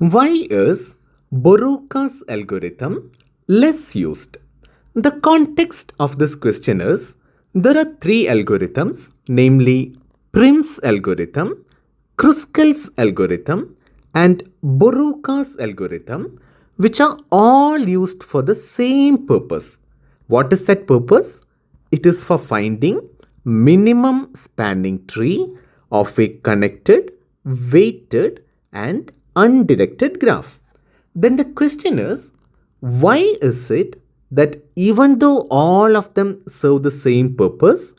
Why is Boruvka's algorithm less used? The context of this question is there are three algorithms, namely Prim's algorithm, Kruskal's algorithm, and Boruvka's algorithm, which are all used for the same purpose. What is that purpose? It is for finding minimum spanning tree of a connected, weighted, and undirected graph. Then the question is, why is it that even though all of them serve the same purpose,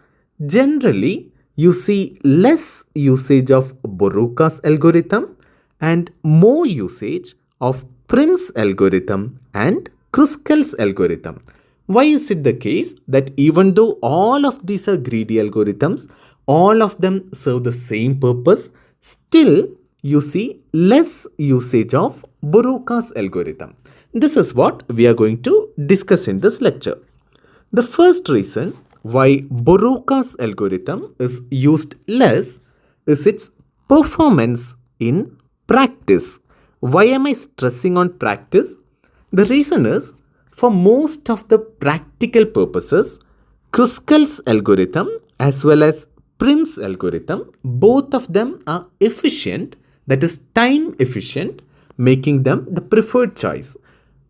generally you see less usage of Boruvka's algorithm and more usage of Prim's algorithm and Kruskal's algorithm? Why is it the case that even though all of these are greedy algorithms, all of them serve the same purpose, still you see less usage of Boruvka's algorithm? This is what we are going to discuss in this lecture. The first reason why Boruvka's algorithm is used less is its performance in practice. Why am I stressing on practice? The reason is, for most of the practical purposes, Kruskal's algorithm as well as Prim's algorithm, both of them are efficient, that is time efficient, making them the preferred choice.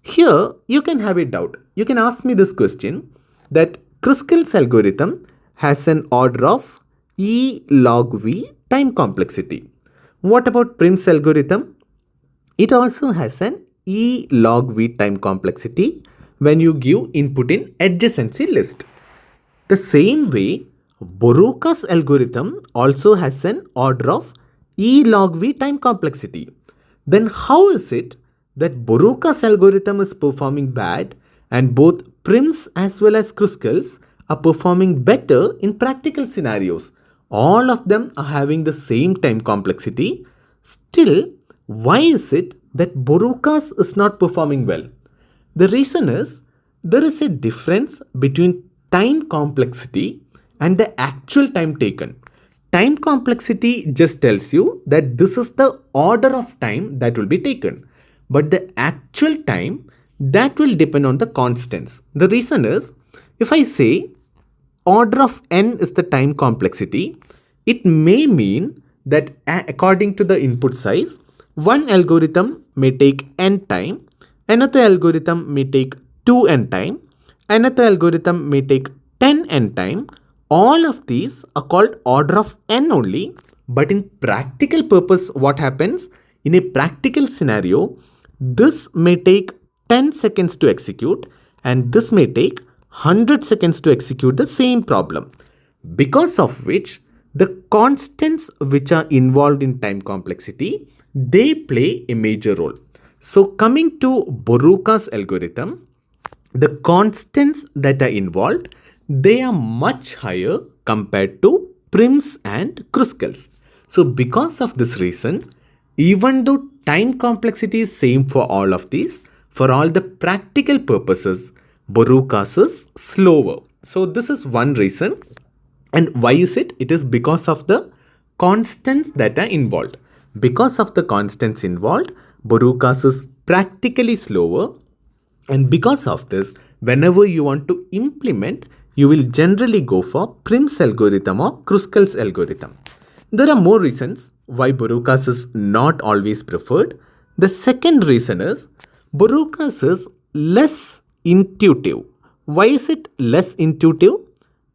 Here you can have a doubt. You can ask me this question that Kruskal's algorithm has an order of E log V time complexity. What about Prim's algorithm? It also has an E log V time complexity when you give input in adjacency list. The same way, Boruvka's algorithm also has an order of E log V time complexity. Then how is it that Boruvka's algorithm is performing bad and both Prim's as well as Kruskal's are performing better in practical scenarios? All of them are having the same time complexity. Still, why is it that Boruvka's is not performing well? The reason is there is a difference between time complexity and the actual time taken. Time complexity just tells you that this is the order of time that will be taken. But the actual time, that will depend on the constants. The reason is, if I say order of n is the time complexity, it may mean that according to the input size, one algorithm may take n time, another algorithm may take 2n time, another algorithm may take 10n time. All of these are called order of n only, but in practical purpose, what happens? In a practical scenario, this may take 10 seconds to execute and this may take 100 seconds to execute the same problem. Because of which, the constants which are involved in time complexity, they play a major role. So coming to Boruvka's algorithm, the constants that are involved, they are much higher compared to Prim's and Kruskal's. So because of this reason, even though time complexity is same for all of these, for all the practical purposes, Boruvka's is slower. So this is one reason. And why is it? It is because of the constants that are involved. Because of the constants involved, Boruvka's is practically slower. And because of this, whenever you want to implement, you will generally go for Prim's algorithm or Kruskal's algorithm. There are more reasons why Boruvka's is not always preferred. The second reason is Boruvka's is less intuitive. Why is it less intuitive?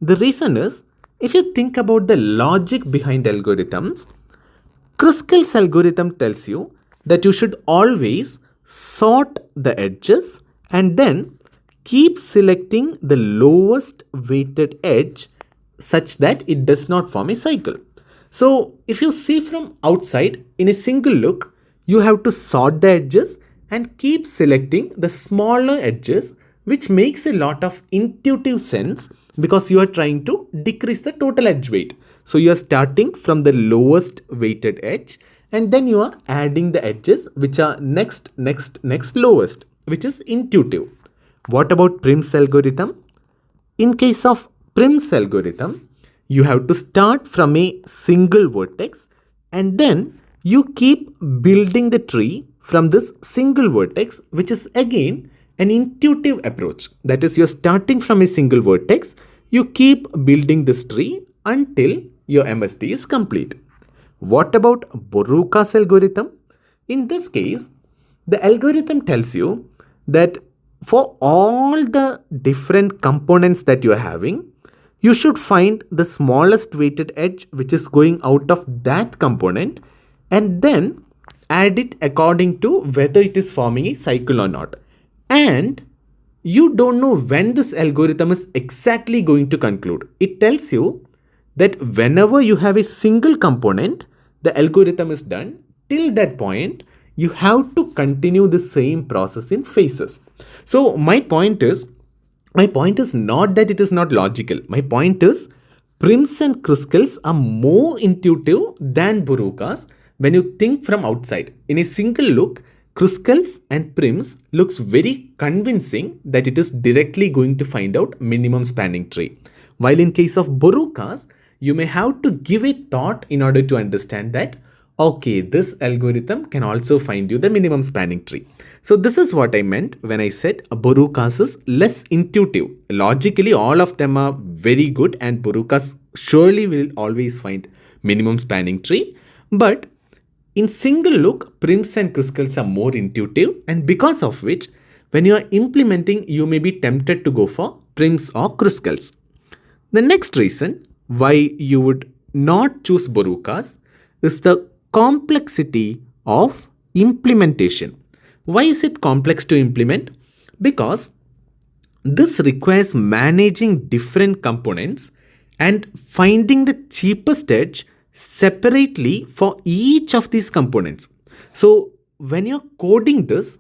The reason is, if you think about the logic behind algorithms, Kruskal's algorithm tells you that you should always sort the edges and then keep selecting the lowest weighted edge such that it does not form a cycle. So if you see from outside in a single look, you have to sort the edges and keep selecting the smaller edges, which makes a lot of intuitive sense because you are trying to decrease the total edge weight. So you are starting from the lowest weighted edge and then you are adding the edges which are next lowest, which is intuitive. What about Prim's algorithm? In case of Prim's algorithm, you have to start from a single vertex and then you keep building the tree from this single vertex, which is again an intuitive approach. That is, you're starting from a single vertex, you keep building this tree until your MST is complete. What about Boruvka's algorithm? In this case, the algorithm tells you that for all the different components that you are having, you should find the smallest weighted edge which is going out of that component and then add it according to whether it is forming a cycle or not. And you don't know when this algorithm is exactly going to conclude. It tells you that whenever you have a single component, the algorithm is done. Till that point, you have to continue the same process in phases. So my point is not that it is not logical. My point is Prims and Kruskals are more intuitive than Boruvkas when you think from outside. In a single look, Kruskals and Prims looks very convincing that it is directly going to find out minimum spanning tree. While in case of Boruvkas, you may have to give a thought in order to understand that, okay, this algorithm can also find you the minimum spanning tree. So this is what I meant when I said Boruvkas is less intuitive. Logically, all of them are very good and Boruvkas surely will always find minimum spanning tree. But in single look, Prims and Kruskals are more intuitive, and because of which, when you are implementing, you may be tempted to go for Prims or Kruskals. The next reason why you would not choose Boruvkas is the complexity of implementation. Why is it complex to implement? Because this requires managing different components and finding the cheapest edge separately for each of these components. So when you're coding this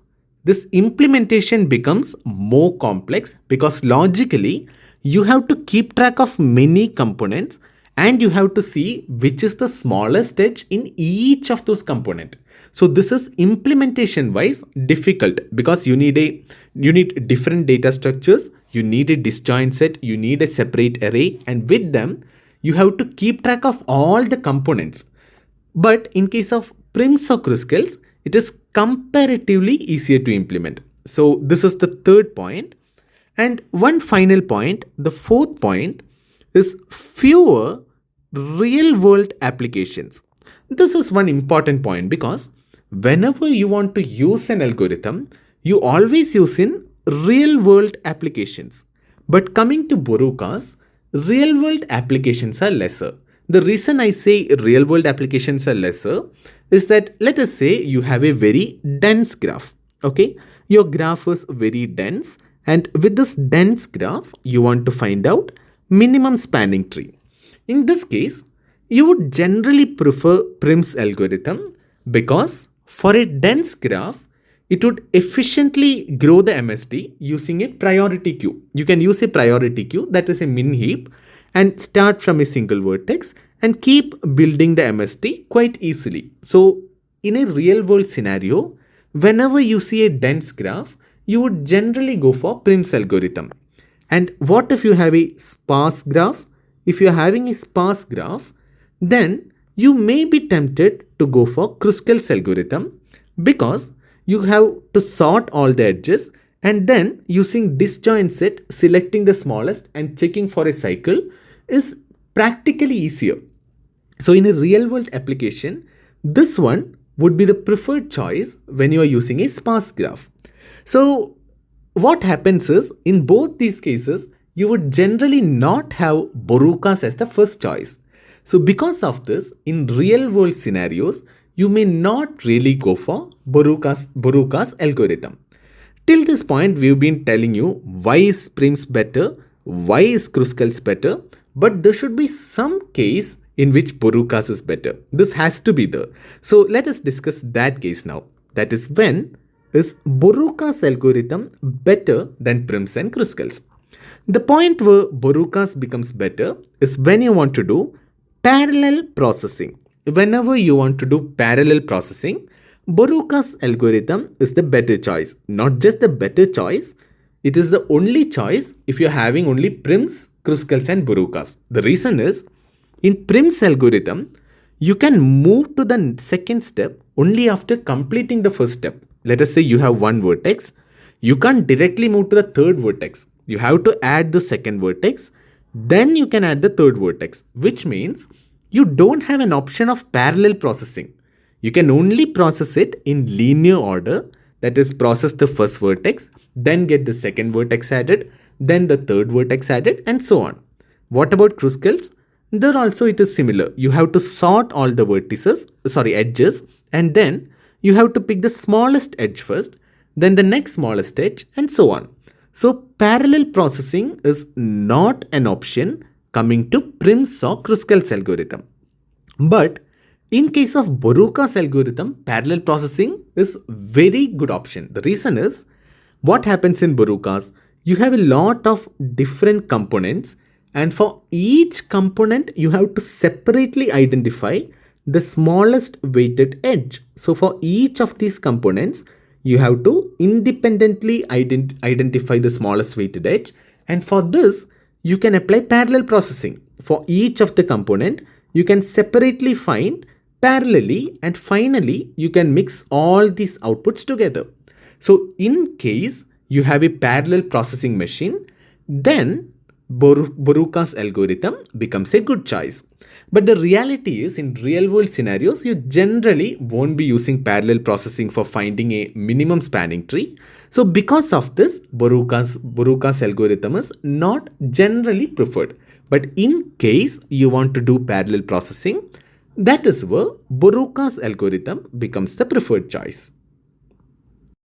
implementation becomes more complex because logically you have to keep track of many components and you have to see which is the smallest edge in each of those components. So this is implementation wise difficult because you need different data structures, you need a disjoint set, you need a separate array, and with them you have to keep track of all the components. But in case of Prims or Kruskals, it is comparatively easier to implement. So this is the third point. And one final point, the fourth point, is fewer real world applications. This is one important point because whenever you want to use an algorithm, you always use in real world applications. But coming to Boruvkas, real world applications are lesser. The reason I say real world applications are lesser is that let us say you have a very dense graph. Okay, your graph is very dense, and with this dense graph, you want to find out minimum spanning tree. In this case, you would generally prefer Prim's algorithm because for a dense graph, it would efficiently grow the MST using a priority queue. You can use a priority queue, that is a min heap, and start from a single vertex and keep building the MST quite easily. So in a real world scenario, whenever you see a dense graph, you would generally go for Prim's algorithm. And what if you have a sparse graph? If you are having a sparse graph, then you may be tempted to go for Kruskal's algorithm because you have to sort all the edges and then using disjoint set, selecting the smallest and checking for a cycle is practically easier. So in a real world application, this one would be the preferred choice when you are using a sparse graph. So what happens is in both these cases, you would generally not have Boruvkas as the first choice. So because of this, in real world scenarios, you may not really go for Boruvka's algorithm. Till this point, we've been telling you why is Prim's better, why is Kruskal's better, but there should be some case in which Boruvka's is better. This has to be there. So let us discuss that case now. That is, when is Boruvka's algorithm better than Prim's and Kruskal's? The point where Boruvka's becomes better is when you want to do parallel processing. Whenever you want to do parallel processing, Boruvka's algorithm is the better choice. Not just the better choice, it is the only choice if you're having only Prim's, Kruskal's and Boruvka's. The reason is, in Prim's algorithm, you can move to the second step only after completing the first step. Let us say you have one vertex. You can't directly move to the third vertex. You have to add the second vertex. Then you can add the third vertex, which means you don't have an option of parallel processing. You can only process it in linear order, that is, process the first vertex, then get the second vertex added, then the third vertex added, and so on. What about Kruskals? There also it is similar. You have to sort all the edges, and then you have to pick the smallest edge first, then the next smallest edge, and so on. So parallel processing is not an option coming to Prim's or Kruskal's algorithm. But in case of Boruvka's algorithm, parallel processing is very good option. The reason is, what happens in Boruvka's, you have a lot of different components, and for each component you have to separately identify the smallest weighted edge. So for each of these components, you have to independently identify the smallest weighted edge, and for this you can apply parallel processing. For each of the component, you can separately find parallelly, and finally you can mix all these outputs together. So in case you have a parallel processing machine, then Boruvka's algorithm becomes a good choice. But the reality is, in real world scenarios, you generally won't be using parallel processing for finding a minimum spanning tree. So because of this, Boruvka's algorithm is not generally preferred. But in case you want to do parallel processing, that is where Boruvka's algorithm becomes the preferred choice.